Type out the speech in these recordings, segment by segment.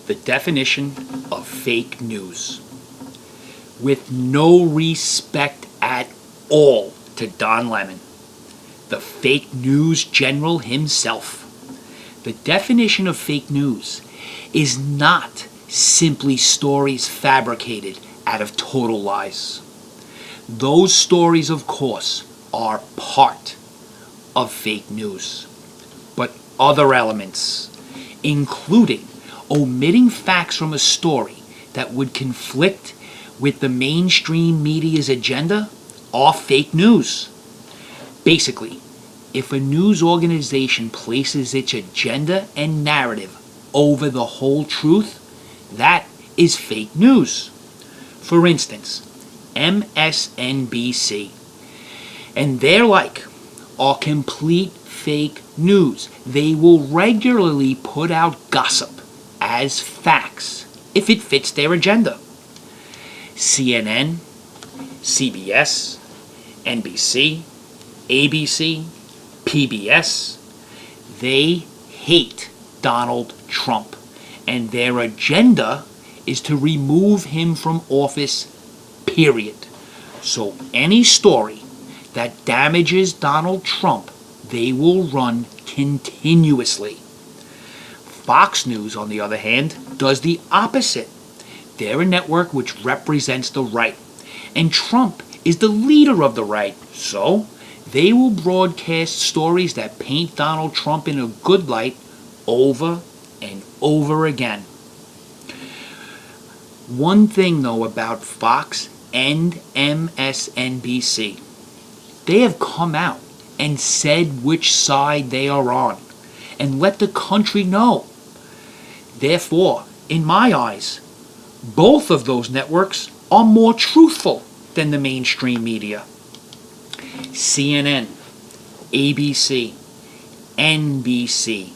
the definition of fake news. With no respect at all to Don Lemon, the fake news general himself. The definition of fake news is not simply stories fabricated out of total lies. Those stories, of course, are part of fake news, but other elements, including omitting facts from a story that would conflict with the mainstream media's agenda, are fake news. Basically, if a news organization places its agenda and narrative over the whole truth, that is fake news. For instance, MSNBC and their like are complete fake news. They will regularly put out gossip as facts if it fits their agenda. CNN, CBS, NBC, ABC, PBS, they hate Donald Trump, and their agenda is to remove him from office, period. So any story that damages Donald Trump, they will run continuously. Fox News, on the other hand, does the opposite. They're a network which represents the right, and Trump is the leader of the right, so they will broadcast stories that paint Donald Trump in a good light over and over again. One thing, though, about Fox and MSNBC, they have come out and said which side they are on and let the country know. Therefore, in my eyes, both of those networks are more truthful than the mainstream media. CNN, ABC, NBC,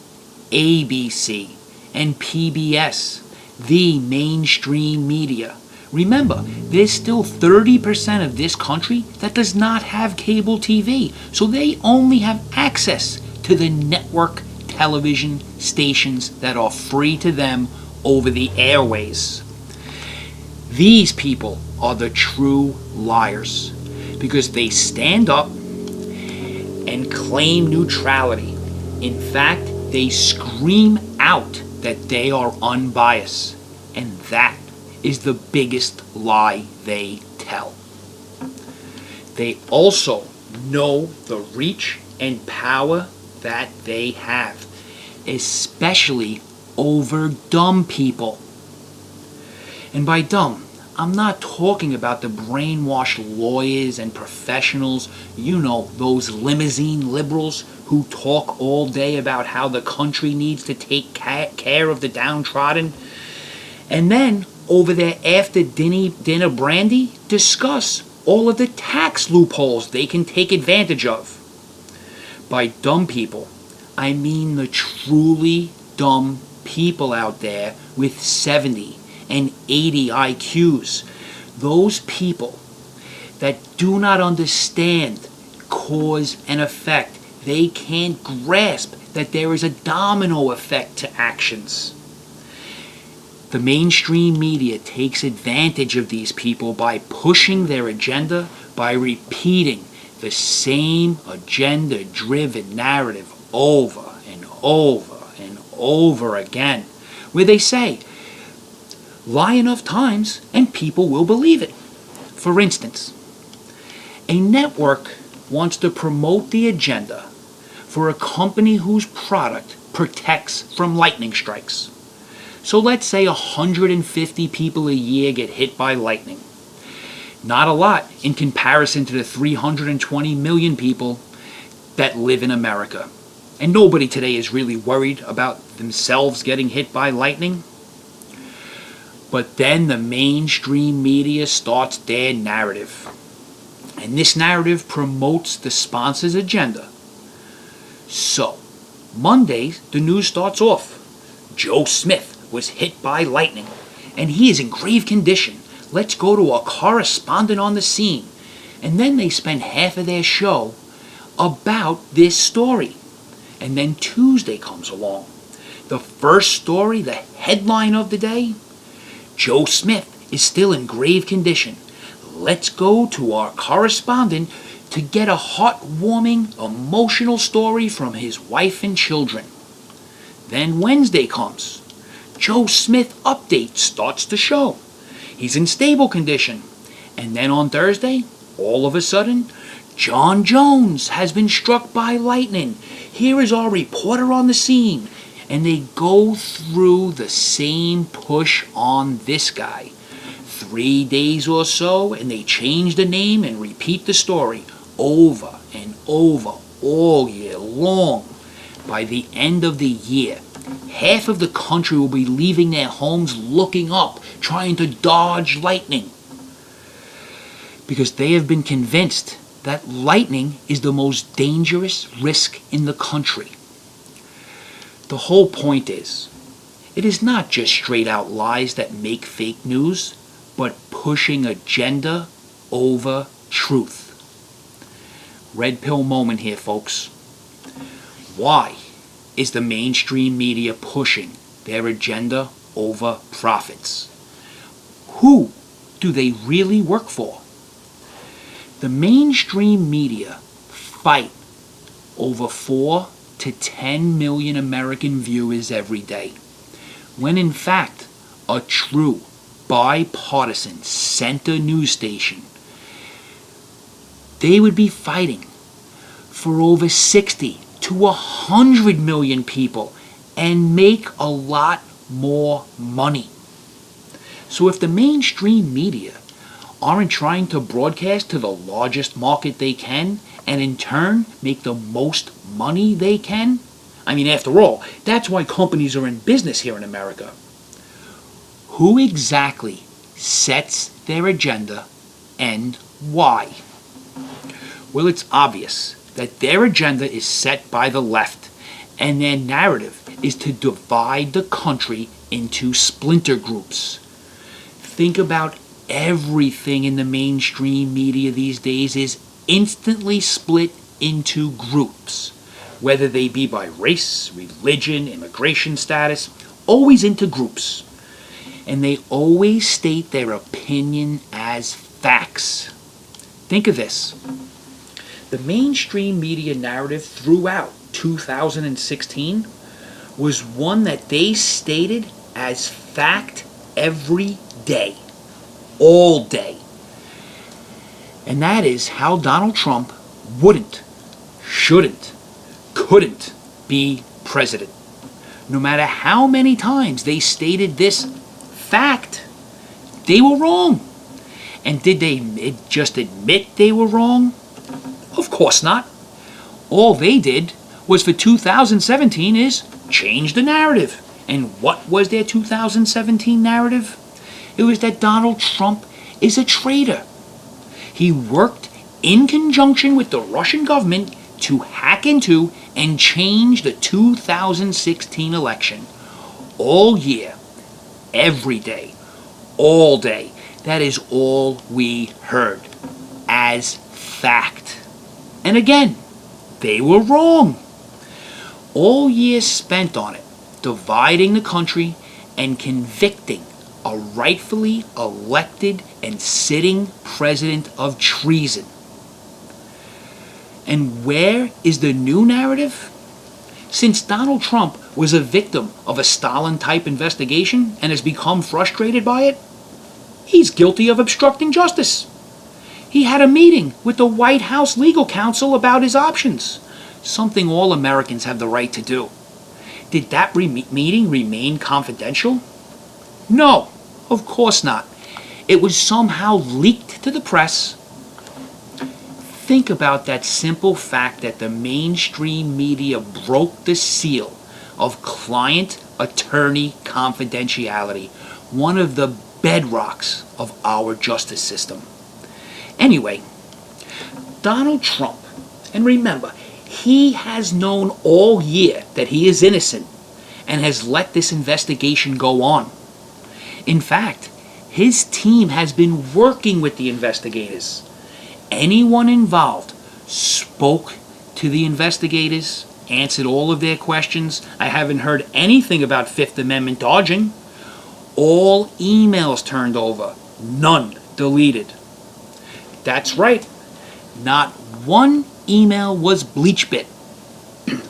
ABC, and PBS, the mainstream media. Remember, there's still 30% of this country that does not have cable TV, so they only have access to the network television stations that are free to them over the airways. These people are the true liars because they stand up and claim neutrality. In fact, they scream out that they are unbiased, and that is the biggest lie they tell. They also know the reach and power that they have, especially over dumb people. And by dumb, I'm not talking about the brainwashed lawyers and professionals, those limousine liberals who talk all day about how the country needs to take care of the downtrodden, and then over their after dinner brandy discuss all of the tax loopholes they can take advantage of. By dumb people, I mean the truly dumb people out there with 70 and 80 IQs. Those people that do not understand cause and effect. They can't grasp that there is a domino effect to actions. The mainstream media takes advantage of these people by pushing their agenda, by repeating the same agenda-driven narrative over and over and over again, where they say, lie enough times and people will believe it. For instance, a network wants to promote the agenda for a company whose product protects from lightning strikes. So let's say 150 people a year get hit by lightning. Not a lot in comparison to the 320 million people that live in America. And nobody today is really worried about themselves getting hit by lightning. But then the mainstream media starts their narrative. And this narrative promotes the sponsor's agenda. So, Monday, the news starts off. Joe Smith was hit by lightning, and he is in grave condition. Let's go to a correspondent on the scene. And then they spend half of their show about this story. And then Tuesday comes along. The first story, the headline of the day? Joe Smith is still in grave condition. Let's go to our correspondent to get a heartwarming, emotional story from his wife and children. Then Wednesday comes. Joe Smith update starts the show. He's in stable condition. And then on Thursday, all of a sudden, John Jones has been struck by lightning. Here is our reporter on the scene. And they go through the same push on this guy. 3 days or so, and they change the name and repeat the story over and over all year long. By the end of the year, half of the country will be leaving their homes looking up, trying to dodge lightning. Because they have been convinced that lightning is the most dangerous risk in the country. The whole point is, it is not just straight out lies that make fake news, but pushing agenda over truth. Red pill moment here, folks. Why is the mainstream media pushing their agenda over profits? Who do they really work for? The mainstream media fight over 4 to 10 million American viewers every day, when in fact a true bipartisan center news station, they would be fighting for over 60 to 100 million people and make a lot more money. So if the mainstream media aren't trying to broadcast to the largest market they can and in turn make the most money they can, I mean, after all, that's why companies are in business here in America. Who exactly sets their agenda and why? Well, it's obvious that their agenda is set by the left, and their narrative is to divide the country into splinter groups. Think about everything in the mainstream media these days is instantly split into groups, whether they be by race, religion, immigration status, always into groups. And they always state their opinion as facts. Think of this. The mainstream media narrative throughout 2016 was one that they stated as fact every day, all day. And that is how Donald Trump wouldn't, shouldn't, couldn't be president. No matter how many times they stated this fact, they were wrong. And did they just admit they were wrong? Of course not. All they did was for 2017 is change the narrative. And what was their 2017 narrative? It was that Donald Trump is a traitor. He worked in conjunction with the Russian government to hack into and change the 2016 election. All year, every day, all day. That is all we heard as fact. And again, they were wrong. All year spent on it, dividing the country and convicting a rightfully elected and sitting president of treason. And where is the new narrative? Since Donald Trump was a victim of a Stalin-type investigation and has become frustrated by it, he's guilty of obstructing justice. He had a meeting with the White House legal counsel about his options, something all Americans have the right to do. Did that meeting remain confidential? No, of course not. It was somehow leaked to the press. Think about that simple fact that the mainstream media broke the seal of client-attorney confidentiality, one of the bedrocks of our justice system. Anyway, Donald Trump, and remember, he has known all year that he is innocent and has let this investigation go on. In fact, his team has been working with the investigators. Anyone involved spoke to the investigators answered all of their questions. I haven't heard anything about Fifth Amendment dodging. All emails turned over, none deleted. That's right, not one email was bleach bit.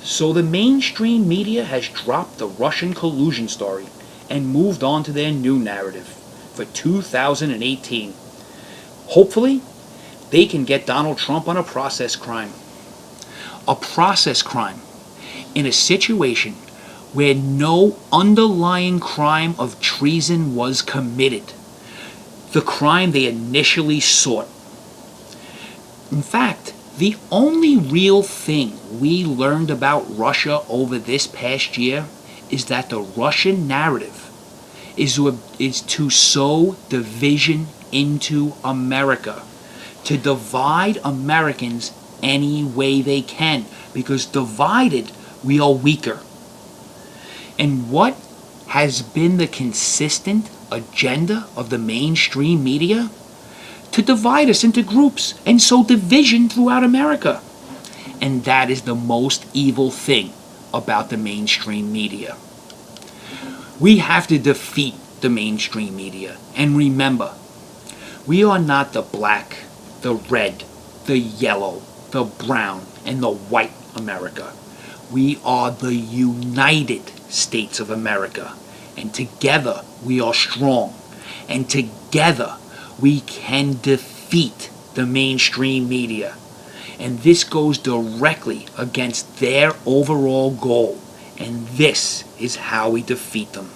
So the mainstream media has dropped the Russian collusion story and moved on to their new narrative for 2018. Hopefully, they can get Donald Trump on a process crime. A process crime in a situation where no underlying crime of treason was committed, the crime they initially sought. In fact, the only real thing we learned about Russia over this past year is that the Russian narrative is to sow division into America, to divide Americans any way they can, because divided we are weaker. And what has been the consistent agenda of the mainstream media? To divide us into groups and sow division throughout America. And that is the most evil thing about the mainstream media. We have to defeat the mainstream media. And remember, we are not the black, the red, the yellow, the brown, and the white America. We are the United States of America. And together we are strong. And together we can defeat the mainstream media. And this goes directly against their overall goal. And this is how we defeat them.